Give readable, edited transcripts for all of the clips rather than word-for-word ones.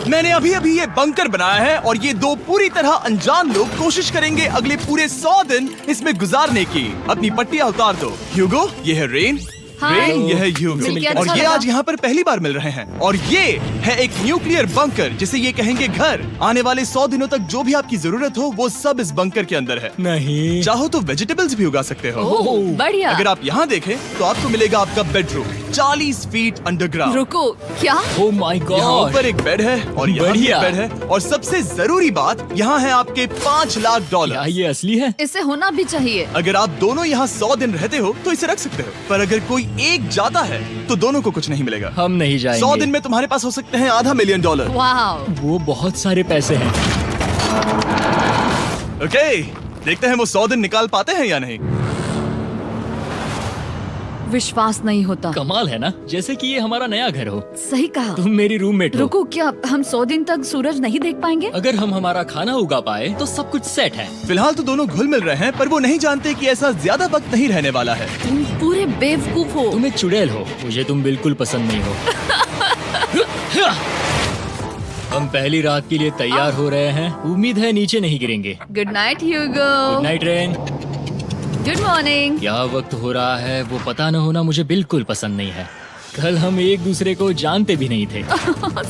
मैंने अभी अभी ये बंकर बनाया है और ये दो पूरी तरह अनजान लोग कोशिश करेंगे अगले पूरे 100 दिन इसमें गुजारने की। अपनी पट्टियां उतार दो। ह्यूगो, ये है रेन। रेन, ये है ह्यूगो। और ये आज यहाँ पर पहली बार मिल रहे हैं। और ये है एक न्यूक्लियर बंकर जिसे ये कहेंगे घर। आने वाले 100 दिनों तक जो भी आपकी जरूरत हो वो सब इस बंकर के अंदर है। नहीं, चाहो तो वेजिटेबल्स भी उगा सकते हो। बढ़िया। अगर आप यहाँ देखें तो आपको मिलेगा आपका बेडरूम 40 फीट अंडरग्राउंड। रुको, क्या? ओह माय यहाँ गॉड, ऊपर एक बेड है और यहाँ भी बढ़िया। एक बेड है। और सबसे जरूरी बात, यहाँ है आपके $5 लाख। क्या ये असली है? इसे होना भी चाहिए। अगर आप दोनों यहाँ 100 दिन रहते हो तो इसे रख सकते हो, पर अगर कोई एक जाता है तो दोनों को कुछ नहीं मिलेगा। हम नहीं जाएंगे। 100 दिन में तुम्हारे पास हो सकते हैं $500 मिलियन। वाह, वो बहुत सारे पैसे हैं। ओके, देखते हैं वो 100 दिन निकाल पाते हैं या नहीं। विश्वास नहीं होता। कमाल है ना, जैसे कि ये हमारा नया घर हो। सही कहा। तुम मेरी रूममेट हो। रुको, क्या हम 100 दिन तक सूरज नहीं देख पाएंगे? अगर हम हमारा खाना उगा पाए तो सब कुछ सेट है। फिलहाल तो दोनों घुल मिल रहे हैं, पर वो नहीं जानते कि ऐसा ज्यादा वक्त नहीं रहने वाला है। तुम पूरे बेवकूफ हो। तुम एक चुड़ैल हो, मुझे तुम बिल्कुल पसंद नहीं हो। हम पहली रात के लिए तैयार हो रहे हैं। उम्मीद है नीचे नहीं गिरेंगे। Good night Hugo. Good night Rain. Good morning. क्या वक्त हो रहा है वो पता न होना मुझे बिल्कुल पसंद नहीं है। कल हम एक दूसरे को जानते भी नहीं थे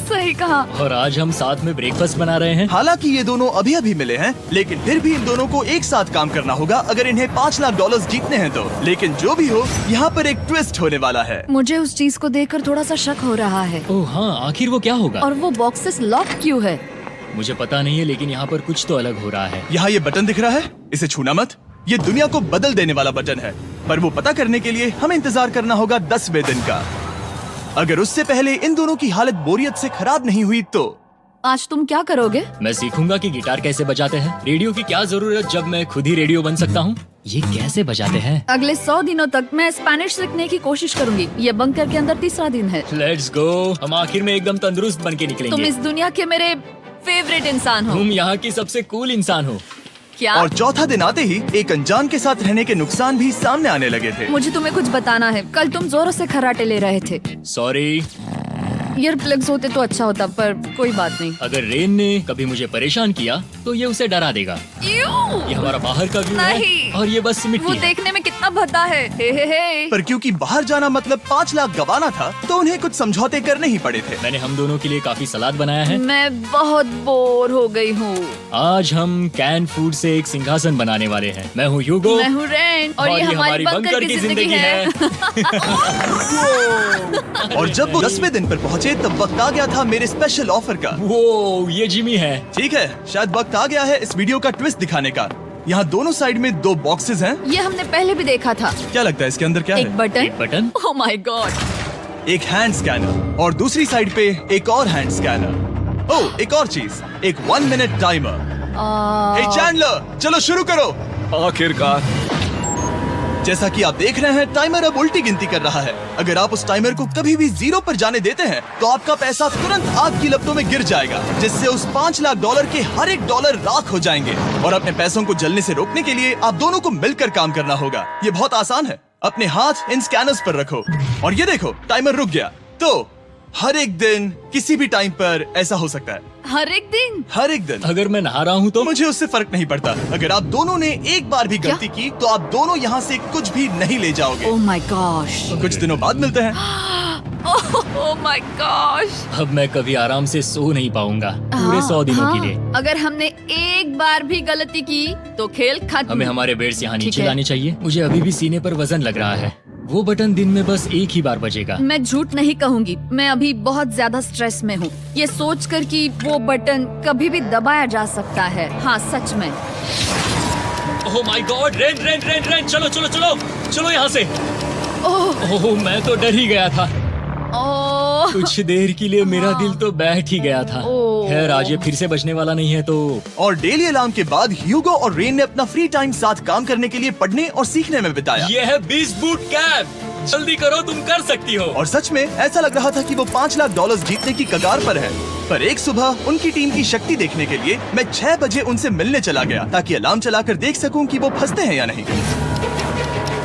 सही कहा। और आज हम साथ में ब्रेकफास्ट बना रहे हैं। हालांकि ये दोनों अभी अभी मिले हैं, लेकिन फिर भी इन दोनों को एक साथ काम करना होगा अगर इन्हें $5 लाख जीतने हैं तो। लेकिन जो भी हो, यहाँ पर एक ट्विस्ट होने वाला है। मुझे उस चीज को देखकर थोड़ा सा शक हो रहा है। ओह हाँ, आखिर वो क्या होगा? और वो बॉक्सेस लॉक क्यों है? मुझे पता नहीं है, लेकिन यहाँ पर कुछ तो अलग हो रहा है। यहाँ ये बटन दिख रहा है, इसे छूना मत। ये दुनिया को बदल देने वाला बटन है, पर वो पता करने के लिए हमें इंतजार करना होगा 10वें दिन का। अगर उससे पहले इन दोनों की हालत बोरियत से खराब नहीं हुई तो आज तुम क्या करोगे? मैं सीखूंगा कि गिटार कैसे बजाते हैं। रेडियो की क्या जरूरत जब मैं खुद ही रेडियो बन सकता हूँ। ये कैसे बजाते हैं? अगले 100 दिनों तक मैं स्पेनिश सीखने की कोशिश करूंगी। ये बंकर के अंदर तीसरा दिन है। Let's go. हम आखिर में एकदम तंदुरुस्त बन के तुम निकलेंगे। इस दुनिया के मेरे फेवरेट इंसान हो। तुम यहाँ की सबसे कूल इंसान हो। क्या? और चौथा दिन आते ही एक अनजान के साथ रहने के नुकसान भी सामने आने लगे थे। मुझे तुम्हें कुछ बताना है। कल तुम जोरों से खर्राटे ले रहे थे। सॉरी। ईयर प्लग्स होते तो अच्छा होता, पर कोई बात नहीं। अगर रेन ने कभी मुझे परेशान किया तो ये उसे डरा देगा। ये हमारा बाहर का व्यू है नहीं। और ये बस वो मिट्टी है। देखने में कितना भद्दा है। हे। पर क्योंकि बाहर जाना मतलब 5 लाख गवाना था, तो उन्हें कुछ समझौते करने ही पड़े थे। मैंने हम दोनों के लिए काफी सलाद बनाया है। मैं बहुत बोर हो गई हूँ। आज हम कैन फूड से एक सिंहासन बनाने वाले हैं। मैं हूँ ह्यूगो। मैं हूँ रेन और ये हमारी बंकर की जिंदगी है। और जब वो 10वें दिन पर पहुँचे तब वक्त आ गया था मेरे स्पेशल ऑफर का। वो ये जिमी है। ठीक है, शायद वक्त आ गया है इस वीडियो का ट्विस्ट दिखाने का। यहाँ दोनों साइड में 2 बॉक्सेस हैं। ये हमने पहले भी देखा था। क्या लगता है इसके अंदर क्या एक है? Button. Button. Oh my God. एक हैंड स्कैनर और दूसरी साइड पे एक और हैंड स्कैनर। ओह, एक और चीज, एक 1 मिनट टाइमर। हे चैंडलर, चलो शुरू करो। आखिरकार। जैसा कि आप देख रहे हैं, टाइमर अब उल्टी गिनती कर रहा है। अगर आप उस टाइमर को कभी भी 0 पर जाने देते हैं तो आपका पैसा तुरंत आग की लपटों में गिर जाएगा, जिससे उस $5 लाख के हर एक डॉलर राख हो जाएंगे। और अपने पैसों को जलने से रोकने के लिए आप दोनों को मिलकर काम करना होगा। ये बहुत आसान है। अपने हाथ इन स्कैनर्स पर रखो और ये देखो, टाइमर रुक गया। तो हर एक दिन किसी भी टाइम पर ऐसा हो सकता है। हर एक दिन? हर एक दिन। अगर मैं नहा रहा हूँ तो मुझे उससे फर्क नहीं पड़ता। अगर आप दोनों ने एक बार भी गलती की तो आप दोनों यहाँ से कुछ भी नहीं ले जाओगे। Oh my gosh. कुछ दिनों बाद मिलते हैं। Oh my gosh. अब मैं कभी आराम से सो नहीं पाऊंगा पूरे 100 दिनों के लिए। अगर हमने एक बार भी गलती की तो खेल खत्म। हमें हमारे बेड्स यहाँ ठीक नीचे है। लाने चाहिए। मुझे अभी भी सीने पर वजन लग रहा है। वो बटन दिन में बस एक ही बार बजेगा। मैं झूठ नहीं कहूँगी, मैं अभी बहुत ज्यादा स्ट्रेस में हूँ, ये सोचकर कि वो बटन कभी भी दबाया जा सकता है। हाँ सच में। ओह my God, rain rain rain rain, चलो चलो चलो चलो यहाँ से। ओह मैं तो डर ही गया था। ओह कुछ देर के लिए मेरा दिल तो बैठ ही गया था। ओह। खैर आज ये फिर से बचने वाला नहीं है तो। और डेली अलार्म के बाद ह्यूगो और रेन ने अपना फ्री टाइम साथ काम करने के लिए पढ़ने और सीखने में बिताया। ये है 20 बूट कैप। जल्दी करो, तुम कर सकती हो। और सच में ऐसा लग रहा था कि वो $5 लाख जीतने की कगार पर है। पर एक सुबह उनकी टीम की शक्ति देखने के लिए मैं 6 बजे उनसे मिलने चला गया, ताकि अलार्म चलाकर देख सकूं कि वो फंसते हैं या नहीं।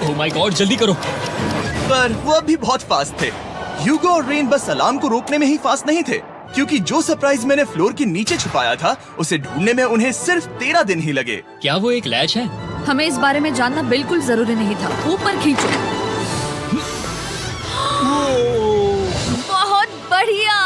ओह माय गॉड, जल्दी करो। पर वो अब भी बहुत फास्ट थे। ह्यूगो और रेन बस अलार्म को रोकने में ही फास्ट नहीं थे, क्योंकि जो सरप्राइज मैंने फ्लोर के नीचे छुपाया था उसे ढूंढने में उन्हें सिर्फ 13 दिन ही लगे। क्या वो एक लैच है? हमें इस बारे में जानना बिल्कुल जरूरी नहीं था। ऊपर खींचो। बहुत बढ़िया।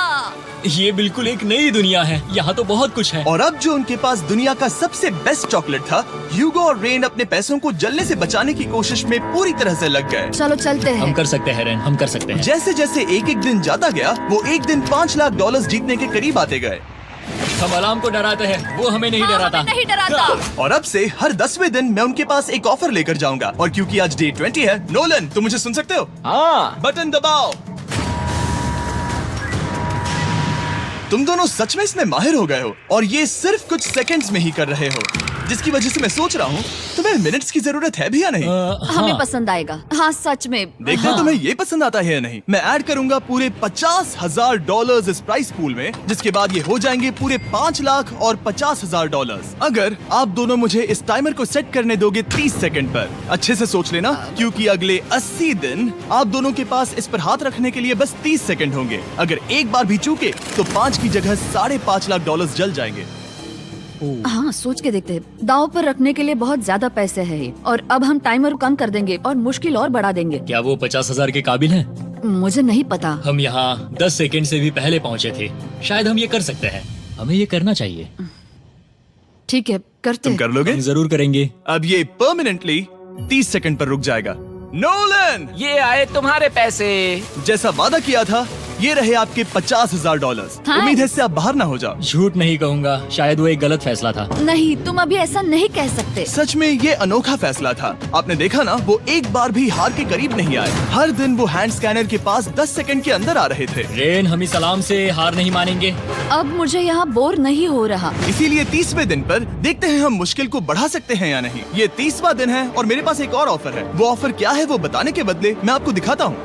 ये बिल्कुल एक नई दुनिया है। यहाँ तो बहुत कुछ है। और अब जो उनके पास दुनिया का सबसे बेस्ट चॉकलेट था, ह्यूगो और रेन अपने पैसों को जलने से बचाने की कोशिश में पूरी तरह से लग गए। चलो चलते हम हैं। कर सकते हैं रेन, हम कर सकते हैं। जैसे जैसे एक एक दिन जाता गया, वो एक दिन $5 लाख जीतने के करीब आते गए। हम अलार्म को डराते हैं, वो हमें नहीं हाँ, डराता। हमें नहीं डराता। और अब से हर 10वें दिन मैं उनके पास एक ऑफर लेकर जाऊंगा। और क्योंकि आज डे 20 है, नोलन तुम मुझे सुन सकते हो? हाँ। बटन दबाओ। तुम दोनों सच में इसमें माहिर हो गए हो और ये सिर्फ कुछ सेकंड्स में ही कर रहे हो, जिसकी वजह से मैं सोच रहा हूँ तुम्हें मिनट्स की जरूरत है भी या नहीं। हमें हाँ। पसंद आएगा। हाँ सच में। देखते हैं तुम्हें ये पसंद आता है या नहीं। मैं ऐड करूंगा पूरे $50,000 इस प्राइस पूल में, जिसके बाद ये हो जाएंगे पूरे $5,50,000। अगर आप दोनों मुझे इस टाइमर को सेट करने दोगे 30 सेकंड पर। अच्छे से सोच लेना, क्योंकि अगले 80 दिन आप दोनों के पास इस पर हाथ रखने के लिए बस 30 सेकंड होंगे। अगर एक बार भी चूके तो 5 की जगह $5.5 लाख जल जाएंगे। हाँ सोच के देखते हैं। दांव पर रखने के लिए बहुत ज्यादा पैसे है ये। और अब हम टाइमर को कम कर देंगे और मुश्किल और बढ़ा देंगे। क्या वो 50,000 के काबिल हैं? मुझे नहीं पता। हम यहाँ 10 सेकंड से भी पहले पहुँचे थे। शायद हम ये कर सकते हैं। हमें ये करना चाहिए। ठीक है करते तुम हैं। कर लोगे? हम जरूर करेंगे। अब ये परमानेंटली 30 सेकंड पर रुक जाएगा। नोलन, ये आए तुम्हारे पैसे। जैसा वादा किया था, ये रहे आपके $50,000। हाँ। उम्मीद है इससे आप बाहर ना हो जाओ। झूठ नहीं कहूँगा, शायद वो एक गलत फैसला था। नहीं तुम अभी ऐसा नहीं कह सकते। सच में ये अनोखा फैसला था। आपने देखा ना, वो एक बार भी हार के करीब नहीं आए। हर दिन वो हैंड स्कैनर के पास 10 सेकंड के अंदर आ रहे थे। रेन, हम इस अलार्म से हार नहीं मानेंगे। अब मुझे यहाँ बोर नहीं हो रहा। इसीलिए 30वें दिन पर देखते हैं हम मुश्किल को बढ़ा सकते हैं या नहीं। ये 30वां दिन है और मेरे पास एक और ऑफर है। वो ऑफर क्या है वो बताने के बदले मैं आपको दिखाता हूँ।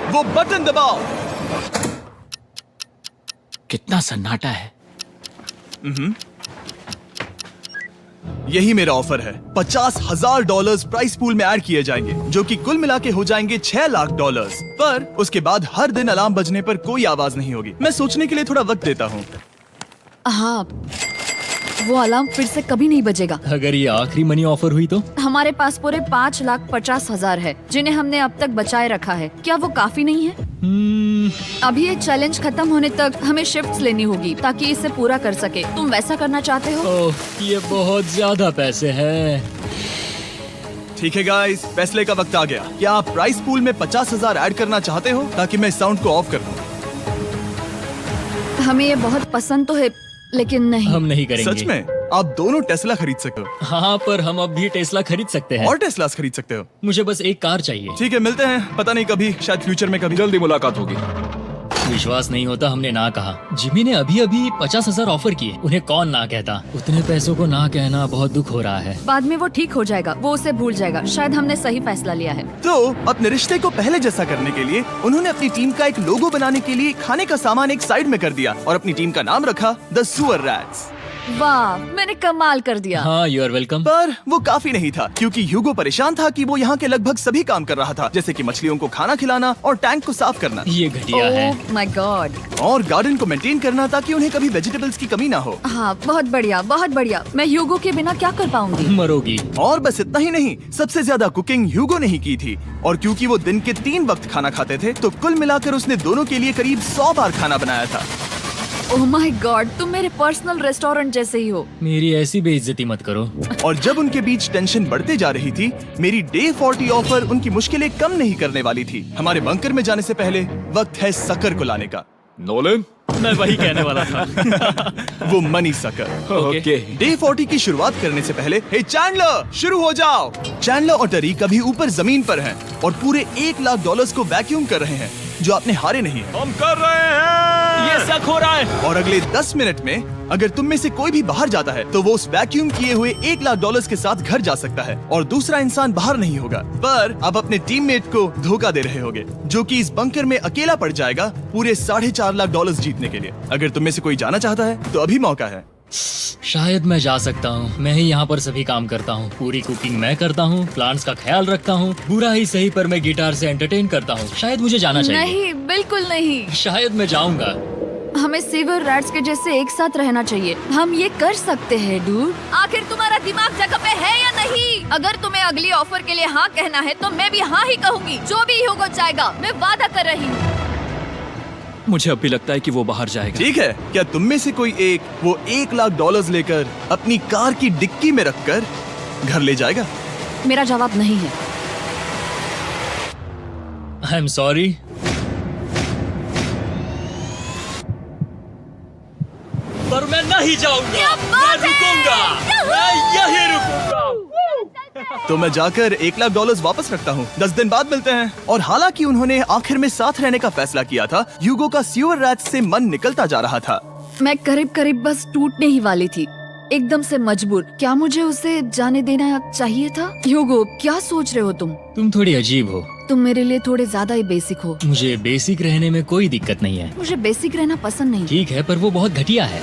वो बटन दबाओ। कितना सन्नाटा है। यही मेरा ऑफर है। $50,000 प्राइस पूल में ऐड किए जाएंगे, जो कि कुल मिला के हो जाएंगे $6 लाख। पर उसके बाद हर दिन अलार्म बजने पर कोई आवाज नहीं होगी। मैं सोचने के लिए थोड़ा वक्त देता हूँ। हाँ वो अलार्म फिर से कभी नहीं बजेगा। अगर ये आखिरी मनी ऑफर हुई तो? हमारे पास पूरे $5,50,000 है, जिन्हें हमने अब तक बचाए रखा है। क्या वो काफी नहीं है? अभी ये चैलेंज खत्म होने तक हमें शिफ्ट्स लेनी होगी ताकि इसे पूरा कर सके। तुम वैसा करना चाहते हो? ओह, ये बहुत ज्यादा पैसे हैं। ठीक है गाइस, फैसले का वक्त आ गया। क्या आप प्राइस पूल में 50,000 ऐड करना चाहते हो ताकि मैं साउंड को ऑफ कर दूं? हमें ये बहुत पसंद तो है, लेकिन नहीं। हम नहीं करेंगे। सच में? आप दोनों टेस्ला खरीद सकते हो हाँ, पर हम अब भी टेस्ला खरीद सकते हैं। और टेस्लास खरीद सकते हो। मुझे बस एक कार चाहिए। ठीक है, मिलते हैं। पता नहीं कभी, शायद फ्यूचर में कभी। जल्दी मुलाकात होगी। विश्वास नहीं होता हमने ना कहा। जिमी ने अभी अभी 50,000 ऑफर किए। उन्हें कौन ना कहता। उतने पैसों को ना कहना बहुत दुख हो रहा है। बाद में वो ठीक हो जाएगा, वो उसे भूल जाएगा। शायद हमने सही फैसला लिया है। तो अपने रिश्ते को पहले जैसा करने के लिए उन्होंने अपनी टीम का एक लोगो बनाने के लिए खाने का सामान एक साइड में कर दिया और अपनी टीम का नाम रखा द सुअर रैट्स। वाह, मैंने कमाल कर दिया। हाँ, यू आर वेलकम। पर वो काफी नहीं था, क्योंकि ह्यूगो परेशान था कि वो यहाँ के लगभग सभी काम कर रहा था, जैसे कि मछलियों को खाना खिलाना और टैंक को साफ करना ये घटिया है। ओह माय गॉड। और गार्डन को मेंटेन करना ताकि उन्हें कभी वेजिटेबल्स की कमी ना हो। हाँ बहुत बढ़िया, बहुत बढ़िया। मैं ह्यूगो के बिना क्या कर पाऊंगी? मरोगी। और बस इतना ही नहीं, सबसे ज्यादा कुकिंग ह्यूगो ने ही की थी। और क्योंकि वो दिन के 3 वक्त खाना खाते थे, तो कुल मिलाकर उसने दोनों के लिए करीब 100 बार खाना बनाया था। ओह माय गॉड, तुम मेरे पर्सनल रेस्टोरेंट जैसे ही हो। मेरी ऐसी बेइज्जती मत करो। और जब उनके बीच टेंशन बढ़ते जा रही थी, मेरी डे 40 ऑफर उनकी मुश्किलें कम नहीं करने वाली थी। हमारे बंकर में जाने से पहले वक्त है सकर को लाने का। नोलन, मैं वही कहने वाला था। वो मनी सकर। ओके। डे 40 की शुरुआत करने से पहले, हे चैंडलर, शुरू हो जाओ। चैंडलर और टरी कभी ऊपर जमीन पर हैं और पूरे $1 लाख को वैक्यूम कर रहे हैं, जो आपने हारे नहीं है। हम कर रहे हैं। ये शक हो रहा है। और अगले 10 मिनट में अगर तुम में से कोई भी बाहर जाता है, तो वो उस वैक्यूम किए हुए $1 लाख के साथ घर जा सकता है और दूसरा इंसान बाहर नहीं होगा। पर आप अपने टीममेट को धोखा दे रहे होगे, जो कि इस बंकर में अकेला पड़ जाएगा पूरे $4.5 लाख जीतने के लिए। अगर तुम में से कोई जाना चाहता है, तो अभी मौका है। शायद मैं जा सकता हूँ। मैं ही यहाँ पर सभी काम करता हूँ। पूरी कुकिंग मैं करता हूँ, प्लांट्स का ख्याल रखता हूँ। बुरा ही सही, पर मैं गिटार से एंटरटेन करता हूँ। शायद मुझे जाना चाहिए। नहीं, बिल्कुल नहीं। शायद मैं जाऊंगा। हमें सीवर रैट्स के जैसे एक साथ रहना चाहिए। हम ये कर सकते हैं डूड। आखिर तुम्हारा दिमाग जगह पे है या नहीं? अगर तुम्हें अगली ऑफर के लिए हाँ कहना है तो मैं भी हाँ ही कहूँगी। जो भी होगा जाएगा, मैं वादा कर रही हूँ। मुझे अब भी लगता है कि वो बाहर जाएगा। ठीक है, क्या तुम में से कोई एक वो $1 लाख लेकर अपनी कार की डिक्की में रखकर घर ले जाएगा? मेरा जवाब नहीं है। I am sorry. पर मैं नहीं जाऊंगा, मैं रुकूंगा, मैं यही रुकूंगा। तो मैं जाकर $1 लाख वापस रखता हूँ। 10 दिन बाद मिलते हैं। और हालांकि उन्होंने आखिर में साथ रहने का फैसला किया था, ह्यूगो का सीवर रैट्स से मन निकलता जा रहा था। मैं करीब करीब बस टूटने ही वाली थी, एकदम से मजबूर। क्या मुझे उसे जाने देना चाहिए था? ह्यूगो, क्या सोच रहे हो तुम? तुम थोड़ी अजीब हो। तुम मेरे लिए थोड़े ज्यादा ही बेसिक हो। मुझे बेसिक रहने में कोई दिक्कत नहीं है। मुझे बेसिक रहना पसंद नहीं। ठीक है, पर वो बहुत घटिया है।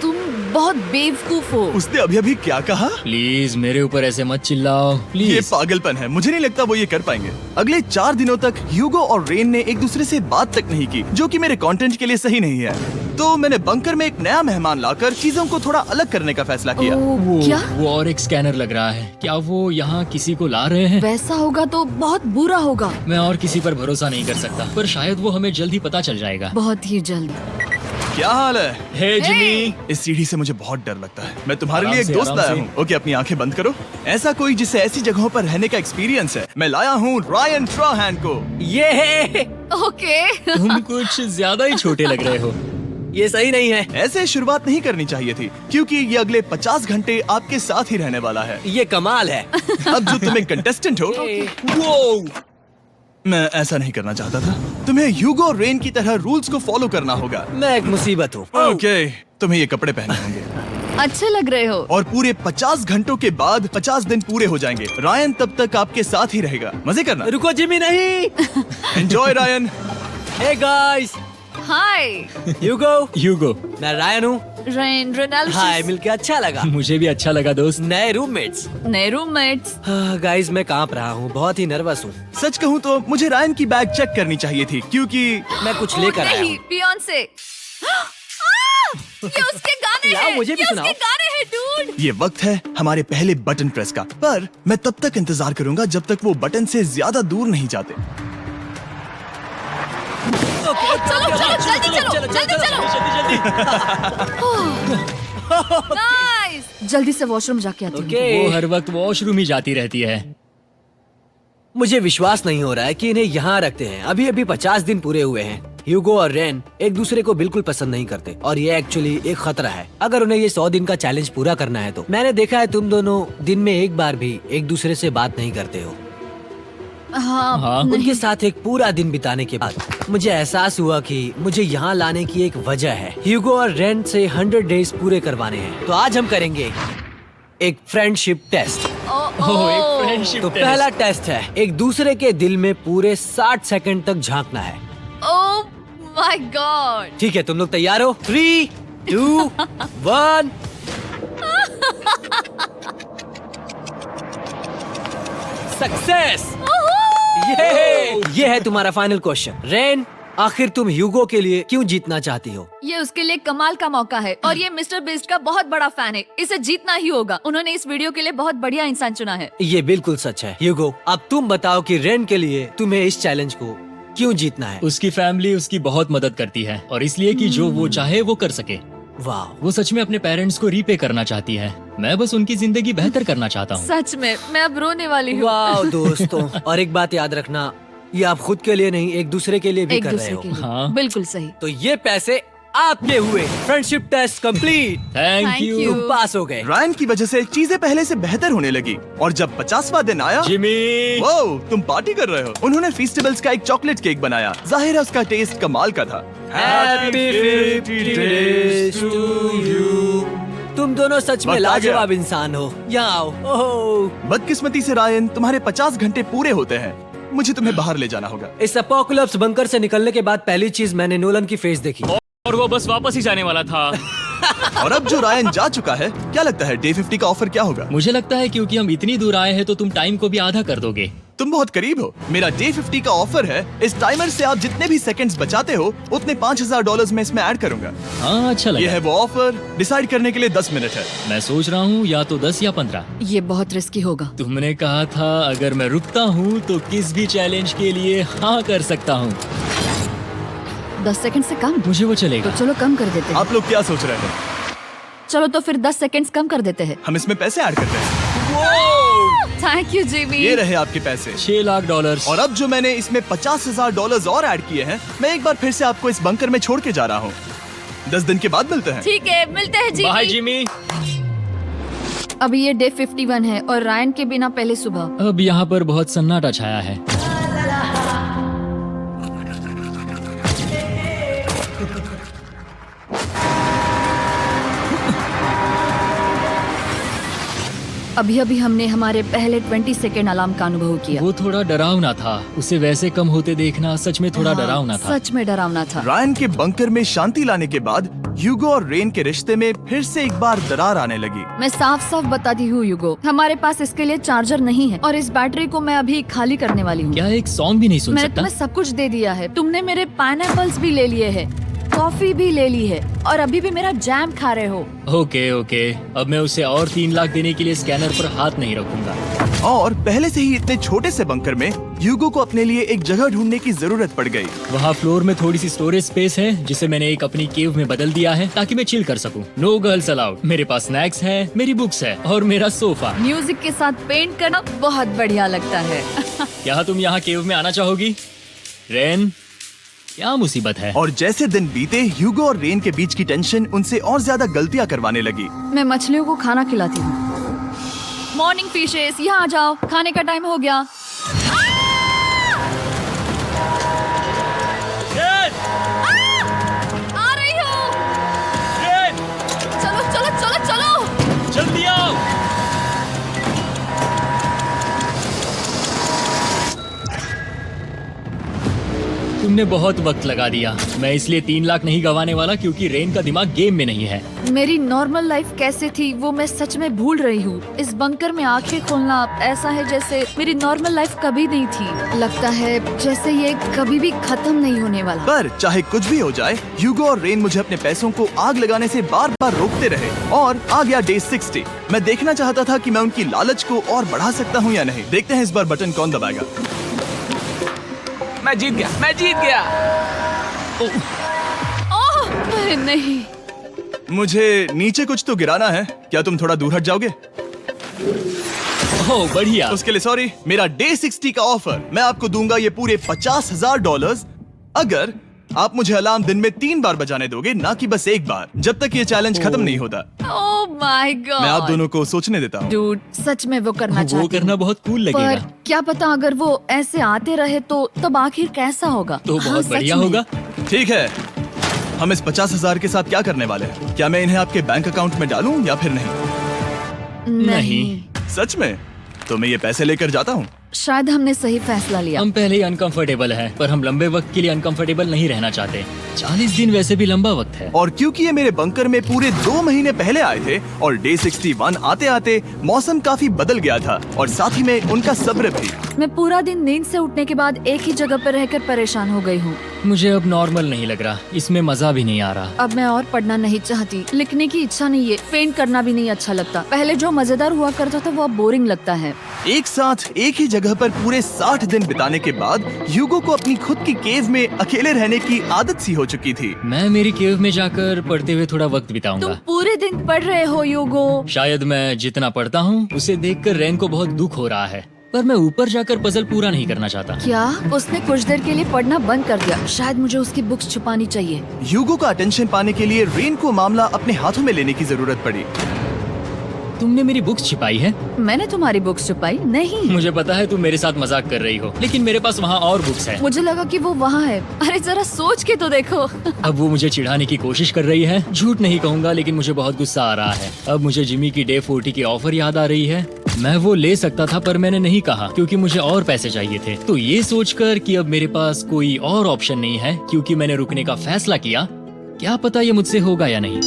तुम बहुत बेवकूफ हो। उसने अभी अभी क्या कहा? प्लीज मेरे ऊपर ऐसे मत चिल्लाओ, ये प्लीज। पागलपन है। मुझे नहीं लगता वो ये कर पाएंगे। अगले 4 दिनों तक ह्यूगो और रेन ने एक दूसरे से बात तक नहीं की, जो कि मेरे कंटेंट के लिए सही नहीं है। तो मैंने बंकर में एक नया मेहमान लाकर चीजों को थोड़ा अलग करने का फैसला किया। ओ, क्या? वो और एक स्कैनर लग रहा है। क्या वो यहाँ किसी को ला रहे हैं? वैसा होगा तो बहुत बुरा होगा। मैं और किसी पर भरोसा नहीं कर सकता, पर शायद वो हमें जल्द ही पता चल जाएगा। बहुत ही जल्दी। क्या हाल है? हे जिमी। इस सीढ़ी से मुझे बहुत डर लगता है। मैं तुम्हारे आराम लिए एक से, दोस्त आराम लाया से। हूँ। ओके, अपनी आंखें बंद करो। ऐसा कोई जिसे ऐसी जगहों पर रहने का एक्सपीरियंस है। मैं लाया हूँ रायन ट्राहैन को। ये ओके। तुम कुछ ज्यादा ही छोटे लग रहे हो। ये सही नहीं है। ऐसे शुरुआत नहीं करनी चाहिए थी, क्योंकि ये अगले 50 घंटे आपके साथ ही रहने वाला है। ये कमाल है। अब जो तुम एक कंटेस्टेंट हो, वो मैं ऐसा नहीं करना चाहता था। तुम्हें ह्यूगो और रेन की तरह रूल्स को फॉलो करना होगा। मैं एक मुसीबत हूँ। ओके, तुम्हें ये कपड़े पहनने होंगे। अच्छे लग रहे हो। और पूरे 50 घंटों के बाद 50 दिन पूरे हो जाएंगे। रायन तब तक आपके साथ ही रहेगा। मजे करना। रुको जिमी, नहीं। Enjoy Ryan. हे गाइस, हाय ह्यूगो। मैं रायन हूँ। Rain, Reginald. हाय, मिलके अच्छा लगा। मुझे भी अच्छा लगा दोस्त। नए रूममेट्स। नए रूममेट्स। गाइस, मैं कांप रहा हूँ, बहुत ही नर्वस हूँ। सच कहूँ तो मुझे रायन की बैग चेक करनी चाहिए थी, क्योंकि मैं कुछ लेकर आया नहीं, हूँ। बियॉन्से। ये उसके गाने लाओ, हैं। मुझे भी ये सुनाओ। उसके गाने हैं डूड। ये वक्त है हमारे पहले बटन प्रेस का। पर मैं तब तक इंतजार करूंगा जब तक वो बटन से ज्यादा दूर नहीं जाते। चलो चलो जल्दी चलो। नाइस। जल्दी से वॉशरूम जाके आती हूँ। वो हर वक्त वॉशरूम ही जाती रहती है। मुझे विश्वास नहीं हो रहा है कि इन्हें यहाँ रखते हैं। अभी अभी 50 दिन पूरे हुए हैं। ह्यूगो और रेन एक दूसरे को बिल्कुल पसंद नहीं करते और ये एक्चुअली एक खतरा है। अगर उन्हें ये 100 दिन का चैलेंज पूरा करना है तो। मैंने देखा है तुम दोनों दिन में एक बार भी एक दूसरे से बात नहीं करते हो। हाँ, उनके साथ एक पूरा दिन बिताने के बाद मुझे एहसास हुआ कि मुझे यहाँ लाने की एक वजह है। ह्यूगो और रेन से 100 डेज पूरे करवाने हैं। तो आज हम करेंगे एक फ्रेंडशिप टेस्ट। एक फ्रेंडशिप तो पहला टेस्ट है, एक दूसरे के दिल में पूरे 60 सेकंड तक झांकना है। ओह माय गॉड। ठीक है, तुम लोग तैयार हो? 3, 2, 1। सक्सेस। ये है तुम्हारा फाइनल क्वेश्चन। रेन, आखिर तुम ह्यूगो के लिए क्यों जीतना चाहती हो? ये उसके लिए कमाल का मौका है और ये मिस्टर बीस्ट का बहुत बड़ा फैन है। इसे जीतना ही होगा। उन्होंने इस वीडियो के लिए बहुत बढ़िया इंसान चुना है। ये बिल्कुल सच है। ह्यूगो, अब तुम बताओ कि रेन के लिए तुम्हें इस चैलेंज को क्यों जीतना है? उसकी फैमिली उसकी बहुत मदद करती है और इसलिए कि जो वो चाहे वो कर सके। वाह, वो सच में अपने पेरेंट्स को रीपे करना चाहती है। मैं बस उनकी जिंदगी बेहतर करना चाहता हूँ। सच में मैं अब रोने वाली हूँ। वाह दोस्तों। और एक बात याद रखना, ये आप खुद के लिए नहीं, एक दूसरे के लिए भी एक कर रहे दूसरे हो। के लिए। हाँ। बिल्कुल सही। तो ये पैसे आपके हुए। Friendship test complete. Thank Thank you you। तुम पास हो गए। रायन की वजह से चीजें पहले से बेहतर होने लगी। और जब 50वां दिन आया, जिमी। वो तुम पार्टी कर रहे हो। उन्होंने फेस्टिवल्स का एक चॉकलेट केक बनाया। जाहिर है उसका टेस्ट कमाल का था। Happy 50 days to you। तुम दोनों सच में वक्त आ गया। लाजवाब इंसान हो। यहाँ आओ। ओह, बदकिस्मती से रायन, तुम्हारे 50 घंटे पूरे होते हैं। मुझे तुम्हें बाहर ले जाना होगा। इस अपोकलिप्स बंकर से निकलने के बाद पहली चीज मैंने नोलन की फेस देखी। और वो बस वापस ही जाने वाला था। और अब जो रायन जा चुका है, क्या लगता है डे 50 का ऑफर क्या होगा? मुझे लगता है क्योंकि हम इतनी दूर आए हैं तो तुम टाइम को भी आधा कर दोगे। तुम बहुत करीब हो। मेरा डे 50 का ऑफर है। इस टाइमर से आप जितने भी सेकंड्स बचाते हो उतने $5000 में इसमें ऐड करूंगा। हाँ अच्छा ये लगा। है वो ऑफर। डिसाइड करने के लिए 10 मिनट है। मैं सोच रहा हूँ या तो 10 या 15। ये बहुत रिस्की होगा। तुमने कहा था अगर मैं रुकता हूँ तो किस भी चैलेंज के लिए हाँ कर सकता हूँ। 10 सेकंड से कम? मुझे वो तो चलेगा। चलो कम कर देते हैं। आप लोग क्या सोच रहे हैं? चलो तो फिर 10 सेकंड्स कम कर देते हैं। हम इसमें पैसे ऐड करते हैं। Thank you Jimmy. ये रहे आपके पैसे। $6 लाख। और अब जो मैंने इसमें $50,000 और ऐड किए हैं, मैं एक बार फिर से आपको इस बंकर में छोड़ के जा रहा हूँ। 10 दिन के बाद मिलते हैं। ठीक है, मिलते हैं बाय जिमी। जिमी। अभी ये डे 51 है और रायन के बिना पहले सुबह। अब यहाँ पर बहुत सन्नाटा छाया है। अभी अभी हमने हमारे पहले 20 सेकेंड अलार्म का अनुभव किया। वो थोड़ा डरावना था। उसे वैसे कम होते देखना सच में थोड़ा हाँ, डरावना था। सच में डरावना था। रायन के बंकर में शांति लाने के बाद ह्यूगो और रेन के रिश्ते में फिर से एक बार दरार आने लगी। मैं साफ साफ बताती हूँ यूगो, हमारे पास इसके लिए चार्जर नहीं है और इस बैटरी को मैं अभी खाली करने वाली हूँ। क्या एक सॉन्ग भी नहीं सुन मैंने सकता? तुम्हें सब कुछ दे दिया है। तुमने मेरे पाइनएप्पल्स भी ले लिए हैं, कॉफी भी ले ली है और अभी भी मेरा जैम खा रहे हो। ओके ओके, अब मैं उसे और 3 लाख देने के लिए स्कैनर पर हाथ नहीं रखूंगा। और पहले से ही इतने छोटे से बंकर में ह्यूगो को अपने लिए एक जगह ढूंढने की जरूरत पड़ गई। वहाँ फ्लोर में थोड़ी सी स्टोरेज स्पेस है जिसे मैंने एक अपनी केव में बदल दिया है ताकि मैं चिल कर सकूं। No girls allowed. मेरे पास स्नैक्स है, मेरी बुक्स है और मेरा सोफा। म्यूजिक के साथ पेंट करना बहुत बढ़िया लगता है। क्या तुम यहाँ केव में आना चाहोगी? रेन, क्या मुसीबत है? और जैसे दिन बीते ह्यूगो और रेन के बीच की टेंशन उनसे और ज्यादा गलतियां करवाने लगी। मैं मछलियों को खाना खिलाती हूँ। मॉर्निंग फिशेस, यहाँ आ जाओ, खाने का टाइम हो गया। रेन! आ रही हूँ। रेन! चलो चलो चलो चलो। जल्दी आओ! तुमने बहुत वक्त लगा दिया। मैं इसलिए 3 लाख नहीं गंवाने वाला क्योंकि रेन का दिमाग गेम में नहीं है। मेरी नॉर्मल लाइफ कैसे थी वो मैं सच में भूल रही हूँ। इस बंकर में आंखें खोलना ऐसा है जैसे मेरी नॉर्मल लाइफ कभी नहीं थी। लगता है जैसे ये कभी भी खत्म नहीं होने वाला। पर चाहे कुछ भी हो जाए, ह्यूगो और रेन मुझे अपने पैसों को आग लगाने से बार बार रोकते रहे। और आ गया डे 60। मैं देखना चाहता था कि मैं उनकी लालच को और बढ़ा सकता हूँ या नहीं। देखते हैं इस बार बटन कौन दबाएगा। मैं जीत गया! ओह अरे नहीं। मुझे नीचे कुछ तो गिराना है। क्या तुम थोड़ा दूर हट जाओगे? ओह बढ़िया। उसके लिए सॉरी। मेरा डे 60 का ऑफर, मैं आपको दूंगा ये पूरे $50,000 अगर आप मुझे अलार्म दिन में 3 बार बजाने दोगे, ना कि बस एक बार, जब तक ये चैलेंज खत्म नहीं होता। ओह माय गॉड। मैं आप दोनों को सोचने देता हूँ। डूड, सच में वो करना वो चाहती करना हूँ। बहुत कूल पर लगेगा। क्या पता अगर वो ऐसे आते रहे तो तब आखिर कैसा होगा? तो हाँ, बहुत सच बढ़िया में। होगा। ठीक है, हम इस 50,000 के साथ क्या करने वाले हैं? क्या मैं इन्हें आपके बैंक अकाउंट में डालूं या फिर नहीं? नहीं। सच में? तो मैं ये पैसे लेकर जाता हूँ। शायद हमने सही फैसला लिया। हम पहले ही अनकंफर्टेबल हैं, पर हम लंबे वक्त के लिए अनकंफर्टेबल नहीं रहना चाहते। 40 दिन वैसे भी लंबा वक्त है। और क्योंकि ये मेरे बंकर में पूरे 2 महीने पहले आए थे और डे 61 आते आते मौसम काफी बदल गया था और साथ ही में उनका सब्र भी। मैं पूरा दिन नींद से उठने के बाद एक ही जगह पर रहकर परेशान हो गई हूँ। मुझे अब नॉर्मल नहीं लग रहा, इसमें मजा भी नहीं आ रहा। अब मैं और पढ़ना नहीं चाहती, लिखने की इच्छा नहीं है, पेंट करना भी नहीं अच्छा लगता। पहले जो मजेदार हुआ करता था वो अब बोरिंग लगता है। एक साथ एक ही जगह पर पूरे 60 दिन बिताने के बाद ह्यूगो को अपनी खुद की केव में अकेले रहने की आदत सी हो चुकी थी। मैं मेरी केव में जाकर पढ़ते हुए थोड़ा वक्त तुम बिताऊंगा। पूरे दिन पढ़ रहे हो यूगो। शायद मैं जितना पढ़ता हूँ उसे देखकर रेन को बहुत दुख हो रहा है, पर मैं ऊपर जाकर पजल पूरा नहीं करना चाहता। क्या उसने कुछ देर के लिए पढ़ना बंद कर दिया? शायद मुझे उसकी बुक्स छुपानी चाहिए। ह्यूगो का अटेंशन पाने के लिए रेन को मामला अपने हाथों में लेने की जरूरत पड़ी। तुमने मेरी बुक्स छिपाई है? मैंने तुम्हारी बुक्स छुपाई नहीं। मुझे पता है तुम मेरे साथ मजाक कर रही हो, लेकिन मेरे पास वहाँ और बुक्स हैं। मुझे लगा कि वो वहाँ है। अरे जरा सोच के तो देखो। अब वो मुझे चिढ़ाने की कोशिश कर रही है। झूठ नहीं कहूंगा, लेकिन मुझे बहुत गुस्सा आ रहा है। अब मुझे जिमी की डे 40 की ऑफर याद आ रही है। मैं वो ले सकता था पर मैंने नहीं कहा क्योंकि मुझे और पैसे चाहिए थे। तो ये सोचकर कि अब मेरे पास कोई और ऑप्शन नहीं है क्योंकि मैंने रुकने का फैसला किया, क्या पता ये मुझसे होगा या नहीं।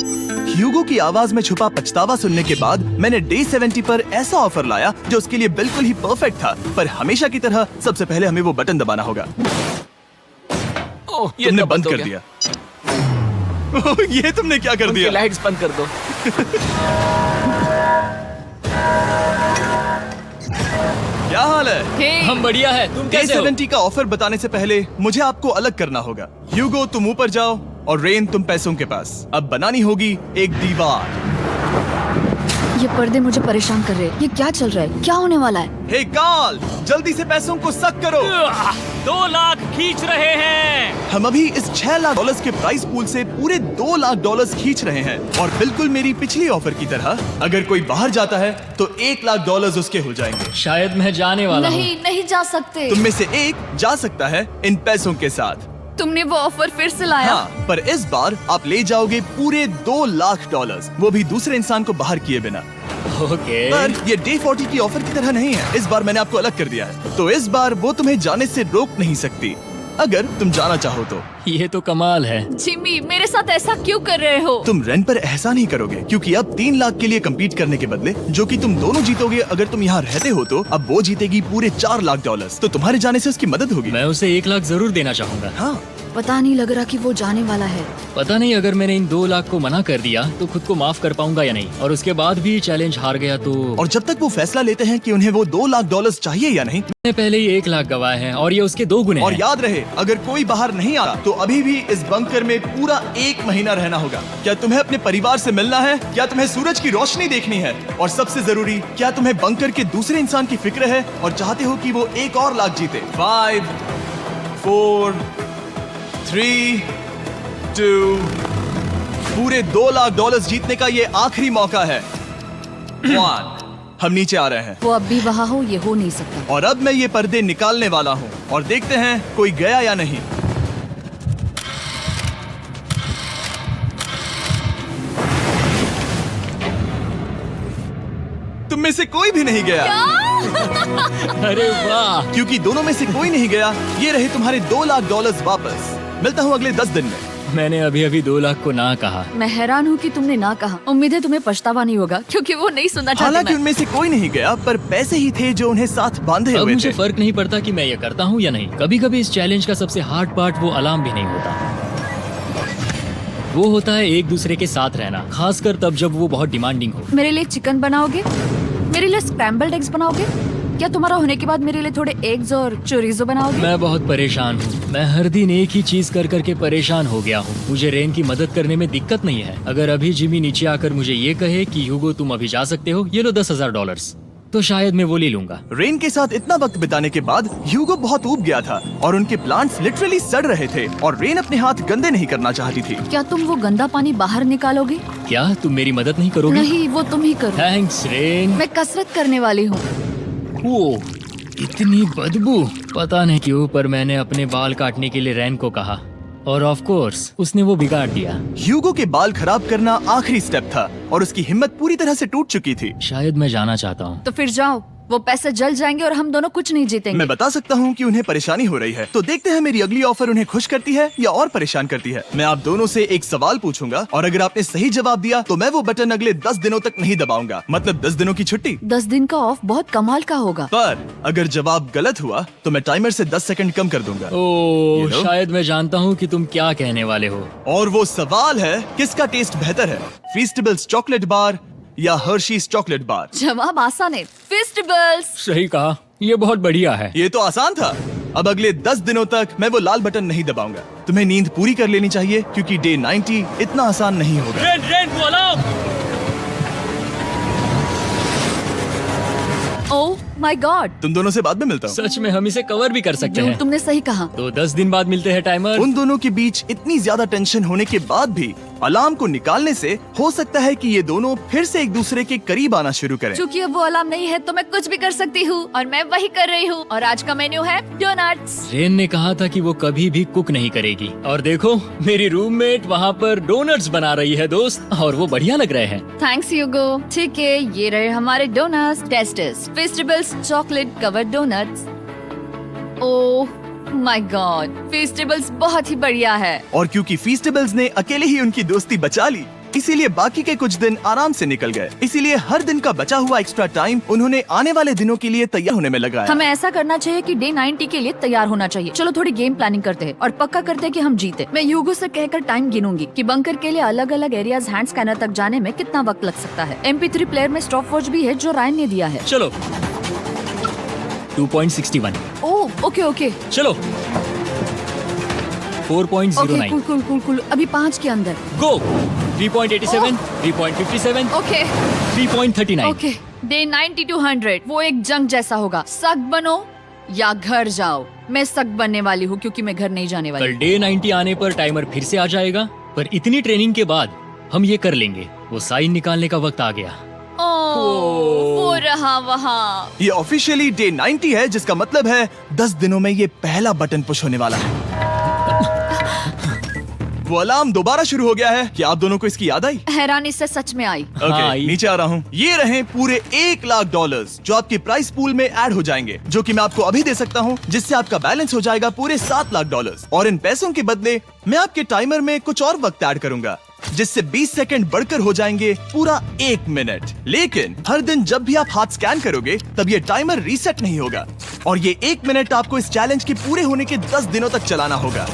ह्यूगो की आवाज में छुपा पछतावा सुनने के बाद मैंने डे 70 पर ऐसा ऑफर लाया जो उसके लिए बिल्कुल ही परफेक्ट था। पर हमेशा की तरह सबसे पहले हमें वो बटन दबाना होगा। ओह, ये तुमने तो बंद हो कर गया। दिया। ओह, ये तुमने क्या कर उनकी दिया? लाइट्स बंद कर दो। क्या हाल है? हे, हम बढ़िया है, तुम डे कैसे हो? 70 का ऑफर बताने से पहले मुझे आपको अलग करना होगा। ह्यूगो तुम ऊपर जाओ और रेन तुम पैसों के पास। अब बनानी होगी एक दीवार। ये पर्दे मुझे परेशान कर रहे हैं। ये क्या चल रहा है? क्या होने वाला है? हे कार्ल, जल्दी से पैसों को सक करो। 2 लाख खींच रहे हैं। हम अभी इस $6 लाख के प्राइस पूल से पूरे $2 लाख खींच रहे हैं और बिल्कुल मेरी पिछली ऑफर की तरह अगर कोई बाहर जाता है तो $1 लाख उसके हो जाएंगे। शायद मैं जाने वाला हूँ। नहीं जा सकते। तुम में से एक जा सकता है इन पैसों के साथ। तुमने वो ऑफर फिर से लाया? हाँ, पर इस बार आप ले जाओगे पूरे $2 लाख, वो भी दूसरे इंसान को बाहर किए बिना। ओके। पर ये डे 40 की ऑफर की तरह नहीं है। इस बार मैंने आपको अलग कर दिया है, तो इस बार वो तुम्हें जाने से रोक नहीं सकती अगर तुम जाना चाहो तो। ये तो कमाल है। जिमी, मेरे साथ ऐसा क्यों कर रहे हो? तुम रेंट पर एहसान नहीं करोगे क्योंकि अब 3 लाख के लिए कम्पीट करने के बदले जो कि तुम दोनों जीतोगे अगर तुम यहाँ रहते हो तो अब वो जीतेगी पूरे $4 लाख। तो तुम्हारे जाने से उसकी मदद होगी। मैं उसे 1 लाख जरूर देना चाहूंगा। हाँ, पता नहीं लग रहा कि वो जाने वाला है। पता नहीं अगर मैंने इन 2 लाख को मना कर दिया तो खुद को माफ कर पाऊंगा या नहीं, और उसके बाद भी चैलेंज हार गया तो। और जब तक वो फैसला लेते हैं कि उन्हें वो $2 लाख चाहिए या नहीं। मैंने पहले ही 1 लाख गवाए हैं और ये उसके 2 गुने और हैं। याद रहे, अगर कोई बाहर नहीं आता तो अभी भी इस बंकर में पूरा 1 महीना रहना होगा। क्या तुम्हें अपने परिवार से मिलना है? क्या तुम्हें सूरज की रोशनी देखनी है? और सबसे जरूरी, क्या तुम्हें बंकर के दूसरे इंसान की फिक्र है और चाहते हो कि वो 1 और लाख जीते? 5, 4, 3, 2, पूरे $2 लाख जीतने का ये आखिरी मौका है। 1, हम नीचे आ रहे हैं वो अब भी वहाँ हो, ये हो नहीं सकता। और अब मैं ये पर्दे निकालने वाला हूँ और देखते हैं कोई गया या नहीं। तुम में से कोई भी नहीं गया। अरे वाह। क्योंकि दोनों में से कोई नहीं गया, ये रहे तुम्हारे $2 लाख वापस। मिलता हूँ अगले 10 दिन में। मैंने अभी अभी 2 लाख को ना कहा। मैं हैरान हूँ कि तुमने ना कहा। उम्मीद है तुम्हें पछतावा नहीं होगा क्योंकि वो नहीं सुनना चाहते। हालांकि उनमें से कोई नहीं गया, पर पैसे ही थे जो उन्हें साथ बांधे अब हुए मुझे थे। फर्क नहीं पड़ता कि मैं ये करता हूँ या नहीं। कभी कभी इस चैलेंज का सबसे हार्ड पार्ट वो अलार्म भी नहीं होता, वो होता है एक दूसरे के साथ रहना, खासकर तब जब वो बहुत डिमांडिंग हो। मेरे लिए चिकन बनाओगे? मेरे लिए स्क्रैम्बल्ड एग्स बनाओगे? क्या तुम्हारा होने के बाद मेरे लिए थोड़े एग्स और चोरिजो बनाओगे? मैं बहुत परेशान हूँ। मैं हर दिन एक ही चीज कर करके परेशान हो गया हूँ। मुझे रेन की मदद करने में दिक्कत नहीं है। अगर अभी जिमी नीचे आकर मुझे ये कहे कि ह्यूगो तुम अभी जा सकते हो, ये लो $10,000, तो शायद मैं वो ले लूंगा। रेन के साथ इतना वक्त बिताने के बाद ह्यूगो बहुत ऊब गया था और उनके प्लांट्स लिटरली सड़ रहे थे और रेन अपने हाथ गंदे नहीं करना चाहती थी। क्या तुम वो गंदा पानी बाहर निकालोगे? क्या तुम मेरी मदद नहीं करोगी? नहीं, वो तुम ही करो। Thanks rain. मैं कसरत करने वाली हूँ। ओ, इतनी बदबू। पता नहीं क्यों, पर मैंने अपने बाल काटने के लिए रेन को कहा और ऑफ कोर्स उसने वो बिगाड़ दिया। ह्यूगो के बाल खराब करना आखिरी स्टेप था और उसकी हिम्मत पूरी तरह से टूट चुकी थी। शायद मैं जाना चाहता हूँ। तो फिर जाओ, वो पैसे जल जाएंगे और हम दोनों कुछ नहीं जीतेंगे। मैं बता सकता हूँ कि उन्हें परेशानी हो रही है, तो देखते हैं मेरी अगली ऑफर उन्हें खुश करती है या और परेशान करती है। मैं आप दोनों से एक सवाल पूछूंगा और अगर आपने सही जवाब दिया तो मैं वो बटन अगले 10 दिनों तक नहीं दबाऊंगा, मतलब 10 दिनों की छुट्टी। 10 दिन का ऑफ बहुत कमाल का होगा। पर अगर जवाब गलत हुआ तो मैं टाइमर से 10 सेकंड कम कर दूंगा। ओह, You know? शायद मैं जानता हूँ कि तुम क्या कहने वाले हो। और वो सवाल है, किसका टेस्ट बेहतर है, फीस्टेबल्स चॉकलेट बार या हर्शीज चॉकलेट बार? जवाब आसान है, फेस्टिवल्स। सही कहा, ये बहुत बढ़िया है। ये तो आसान था। अब अगले 10 दिनों तक मैं वो लाल बटन नहीं दबाऊंगा। तुम्हें नींद पूरी कर लेनी चाहिए क्योंकि डे 90 इतना आसान नहीं होगा। रेन को अलाउ। ओह माय गॉड, तुम दोनों से बाद में मिलता हूँ। सच में हम इसे कवर भी कर सकते हैं। तुमने सही कहा। तो 10 दिन बाद मिलते हैं टाइमर। उन दोनों के बीच इतनी ज्यादा टेंशन होने के बाद भी अलार्म को निकालने से हो सकता है कि ये दोनों फिर से एक दूसरे के करीब आना शुरू करें। क्योंकि अब वो अलार्म नहीं है तो मैं कुछ भी कर सकती हूँ और मैं वही कर रही हूँ। और आज का मेन्यू है डोनट्स। रेन ने कहा था कि वो कभी भी कुक नहीं करेगी और देखो मेरी रूममेट वहाँ पर डोनट्स बना रही है दोस्त, और वो बढ़िया लग रहे हैं। Thanks Hugo. ठीक है, ये रहे हमारे donuts. Testers festivals chocolate covered donuts. Oh my God, festivals बहुत ही बढ़िया है। और क्योंकि फीस्टेबल्स ने अकेले ही उनकी दोस्ती बचा ली, इसीलिए बाकी के कुछ दिन आराम से निकल गए। इसीलिए हर दिन का बचा हुआ एक्स्ट्रा टाइम उन्होंने आने वाले दिनों के लिए तैयार होने में लगाया। हमें ऐसा करना चाहिए कि डे 90 के लिए तैयार होना चाहिए। चलो थोड़ी गेम प्लानिंग करते हैं और पक्का करते हैं कि हम जीते। मैं ह्यूगो से कहकर टाइम गिनूंगी कि बंकर के लिए अलग अलग एरियाज हैंड स्कैनर तक जाने में कितना वक्त लग सकता है। MP3 प्लेयर में स्टॉप वॉच भी है जो रायन ने दिया है। चलो 2.61। ओह ओके ओके चलो 4.09। Cool cool cool cool. अभी 5 के अंदर। गो 3.87, 3.57, ओके 3.39। ओके डे 90 to 100 वो एक जंग जैसा होगा। सख्त बनो या घर जाओ। मैं सख्त बनने वाली हूँ क्योंकि मैं घर नहीं जाने वाली। कल डे 90 आने पर टाइमर फिर से आ जाएगा, पर इतनी ट्रेनिंग के बाद हम ये कर लेंगे। वो साइन निकालने का वक्त आ गया। वो रहा वहाँ। ये ऑफिशियली डे 90 है, जिसका मतलब है 10 दिनों में ये पहला बटन पुश होने वाला है। वो अलार्म दोबारा शुरू हो गया है। क्या आप दोनों को इसकी याद आई? हैरानी से सच में आई। ओके, हाँ, नीचे आ रहा हूँ। ये रहे पूरे $1,00,000 जो आपके प्राइस पूल में ऐड हो जाएंगे, जो कि मैं आपको अभी दे सकता हूँ, जिससे आपका बैलेंस हो जाएगा पूरे $7,00,000। और इन पैसों के बदले मैं आपके टाइमर में कुछ और वक्त ऐड करूंगा, जिससे 20 सेकंड बढ़कर हो जाएंगे पूरा 1 मिनट। लेकिन हर दिन जब भी आप हाथ स्कैन करोगे तब ये टाइमर रीसेट नहीं होगा, और ये 1 मिनट आपको इस चैलेंज के पूरे होने के 10 दिनों तक चलाना होगा।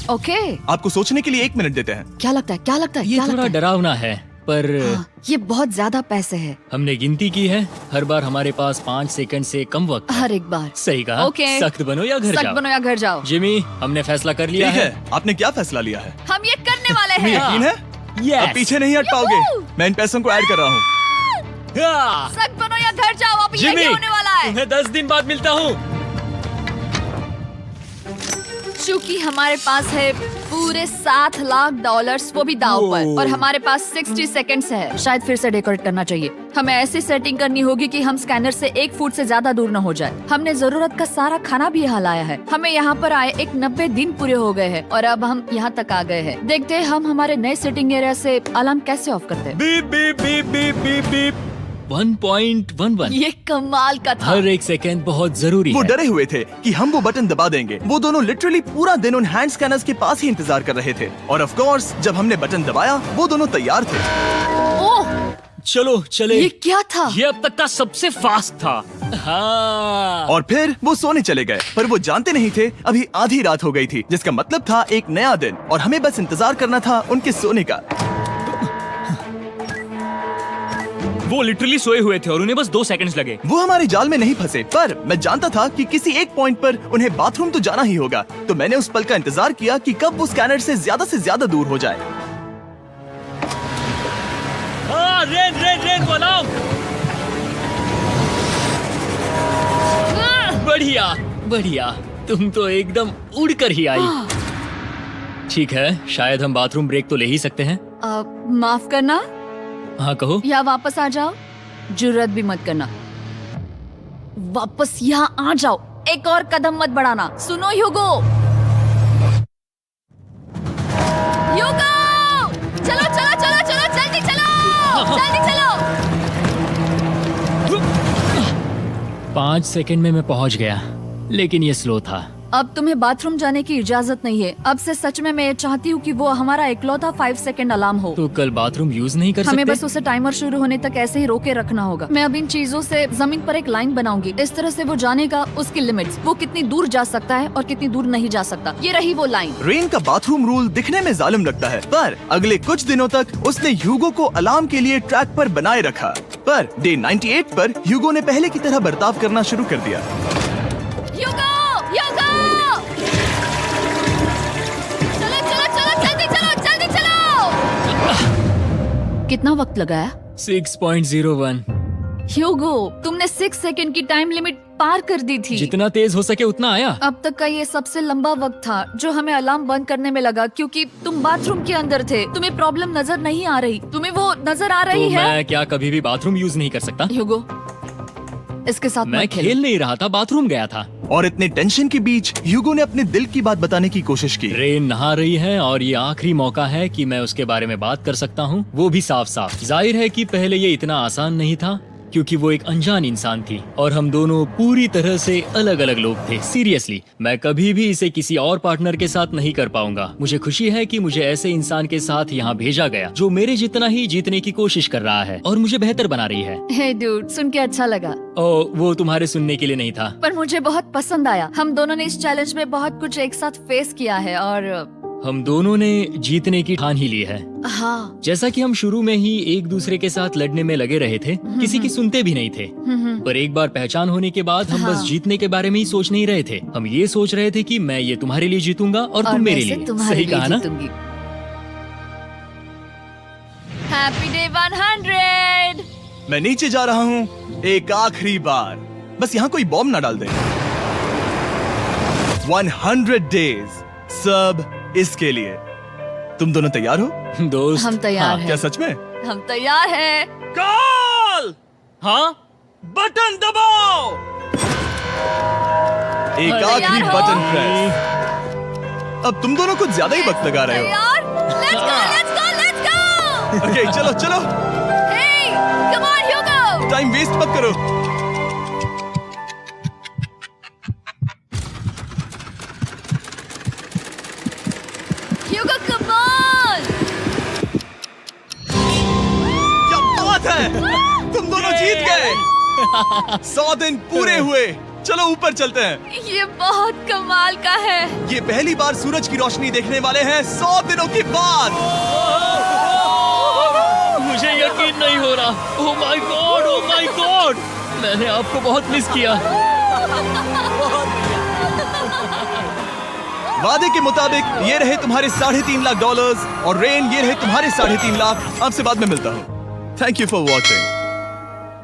ओके आपको सोचने के लिए 1 मिनट देते हैं। क्या लगता है क्या लगता है ये क्या थोड़ा लगता है? डरावना है, पर हाँ, ये बहुत ज्यादा पैसे है हमने गिनती की है। हर बार हमारे पास 5 सेकंड से कम वक्त है। हर एक बार। सही कहा। ओके। सख्त बनो या घर सख्त जाओ। बनो या घर जाओ। जिमी, हमने फैसला कर लिया ठीक है। है, आपने क्या फैसला लिया है? हम ये करने वाले तुम्हें हैं। यकीन है? Yes. अब पीछे नहीं हट पाओगे। Yahoo! मैं इन पैसों को ऐड कर रहा हूँ। हाँ। सख्त बनो या घर जाओ। अब जिमी, यही होने वाला है। तुम्हें 10 दिन बाद मिलता हूँ। चूंकि हमारे पास है पूरे $7,00,000 वो भी दाव पर, और हमारे पास 60 सेकंड्स है। शायद फिर से डेकोरेट करना चाहिए। हमें ऐसी सेटिंग करनी होगी कि हम स्कैनर से 1 फुट से ज्यादा दूर न हो जाए। हमने जरूरत का सारा खाना भी यहाँ लाया है। हमें यहाँ पर आए 90 दिन पूरे हो गए हैं और अब हम यहाँ तक आ गए हैं। देखते हैं हम हमारे नए सेटिंग एरिया से अलार्म कैसे ऑफ करते हैं। Beep beep beep beep beep beep. 1.11। ये कमाल का था। हर एक सेकंड बहुत जरूरी वो है। डरे हुए थे कि हम वो बटन दबा देंगे। वो दोनों लिटरली पूरा दिन उन हैंड स्कैनर्स के पास ही इंतजार कर रहे थे, और ऑफ कोर्स जब हमने बटन दबाया वो दोनों तैयार थे। ओह चलो चले। ये क्या था? ये अब तक का सबसे फास्ट था। हाँ। और फिर वो सोने चले गए, पर वो जानते नहीं थे अभी आधी रात हो गई थी, जिसका मतलब था एक नया दिन, और हमें बस इंतजार करना था उनके सोने का। वो लिटरली सोए हुए थे और उन्हें बस 2 सेकंड्स लगे। वो हमारे जाल में नहीं फंसे, पर मैं जानता था कि किसी एक पॉइंट पर उन्हें बाथरूम तो जाना ही होगा, तो मैंने उस पल का इंतजार किया कि कब वो स्कैनर से ज्यादा दूर हो जाए। हाँ, रेन रेन रेन वो अलार्म। बढ़िया बढ़िया, तुम तो एकदम उड़कर ही आई। ठीक है, शायद हम बाथरूम ब्रेक तो ले ही सकते हैं। माफ करना हाँ कहो। या वापस आ जाओ। जुर्रत भी मत करना। वापस यहाँ आ जाओ। एक और कदम मत बढ़ाना। सुनो ह्यूगो। ह्यूगो! चलो चलो चलो चलो जल्दी चलो जल्दी चलो। 5 सेकंड में मैं पहुंच गया, लेकिन ये स्लो था। अब तुम्हें बाथरूम जाने की इजाजत नहीं है। अब से सच में मैं चाहती हूँ कि वो हमारा इकलौता 5 सेकंड अलार्म हो। तो कल बाथरूम यूज नहीं कर हमें सकते? बस उसे टाइमर शुरू होने तक ऐसे ही रोके रखना होगा। मैं अब इन चीजों से जमीन पर एक लाइन बनाऊंगी। इस तरह से वो जानेगा उसकी लिमिट्स, वो कितनी दूर जा सकता है और कितनी दूर नहीं जा सकता। ये रही वो लाइन। रेन का बाथरूम रूल दिखने में जालिम लगता है, पर अगले कुछ दिनों तक उसने ह्यूगो को अलार्म के लिए ट्रैक पर बनाए रखा। पर डे 98 पर ह्यूगो ने पहले की तरह बर्ताव करना शुरू कर दिया। ह्यूगो! ह्यूगो! चलो चलो चलो जल्दी चलो जल्दी चलो। कितना वक्त लगाया? 6.01। ह्यूगो, तुमने 6 सेकंड की टाइम लिमिट पार कर दी थी। जितना तेज हो सके उतना आया। अब तक का ये सबसे लंबा वक्त था जो हमें अलार्म बंद करने में लगा, क्योंकि तुम बाथरूम के अंदर थे। तुम्हें प्रॉब्लम नजर नहीं आ रही। तुम्हें वो नजर आ रही तो है? मैं क्या कभी भी बाथरूम यूज नहीं कर सकता? ह्यूगो, इसके साथ मैं मत खेलो। खेल नहीं रहा था, बाथरूम गया था। और इतने टेंशन के बीच ह्यूगो ने अपने दिल की बात बताने की कोशिश की। रेन नहा रही है और ये आखिरी मौका है कि मैं उसके बारे में बात कर सकता हूँ, वो भी साफ साफ। जाहिर है कि पहले ये इतना आसान नहीं था, क्योंकि वो एक अनजान इंसान थी और हम दोनों पूरी तरह से अलग अलग लोग थे। सीरियसली, मैं कभी भी इसे किसी और पार्टनर के साथ नहीं कर पाऊंगा। मुझे खुशी है कि मुझे ऐसे इंसान के साथ यहाँ भेजा गया जो मेरे जितना ही जीतने की कोशिश कर रहा है और मुझे बेहतर बना रही है। हे डूड, सुन के अच्छा लगा, वो तुम्हारे सुनने के लिए नहीं था। पर मुझे बहुत पसंद आया। हम दोनों ने इस चैलेंज में बहुत कुछ एक साथ फेस किया है और हम दोनों ने जीतने की ठान ही ली है। हाँ। जैसा कि हम शुरू में ही एक दूसरे के साथ लड़ने में लगे रहे थे, किसी की सुनते भी नहीं थे। पर एक बार पहचान होने के बाद हम बस जीतने के बारे में ही सोच नहीं रहे थे। हम ये सोच रहे थे कि मैं ये तुम्हारे लिए जीतूंगा और तुम मेरे लिए। सही कहा ना? Happy day 100। मैं नीचे जा रहा हूँ एक आखिरी बार, बस यहाँ कोई बॉम्ब ना डाल दे। 100 डेज, सब इसके लिए। तुम दोनों तैयार हो? दोस्त, हम तैयार हैं। क्या सच में? हम तैयार हैं। कॉल। हाँ, बटन दबाओ। एक आखिरी तैयार हो? Button press. अब तुम दोनों कुछ ज्यादा ही वक्त लगा रहे हो। तैयार? Let's go, let's go, let's go! Okay, चलो चलो, Hey, come on, Hugo! Time waste मत करो। Hugo, come on! क्या बात है, तुम दोनों जीत गए। 100 दिन पूरे हुए। चलो ऊपर चलते हैं। ये बहुत कमाल का है। ये पहली बार सूरज की रोशनी देखने वाले हैं 100 दिनों के बाद। मुझे यकीन नहीं हो रहा। ओह my God, oh my God, मैंने आपको बहुत मिस किया। वादे के मुताबिक ये रहे तुम्हारे $3.5 लाख और रेन ये रहे तुम्हारे 3.5 लाख। आपसे बाद में मिलता हूँ। Thank you for watching.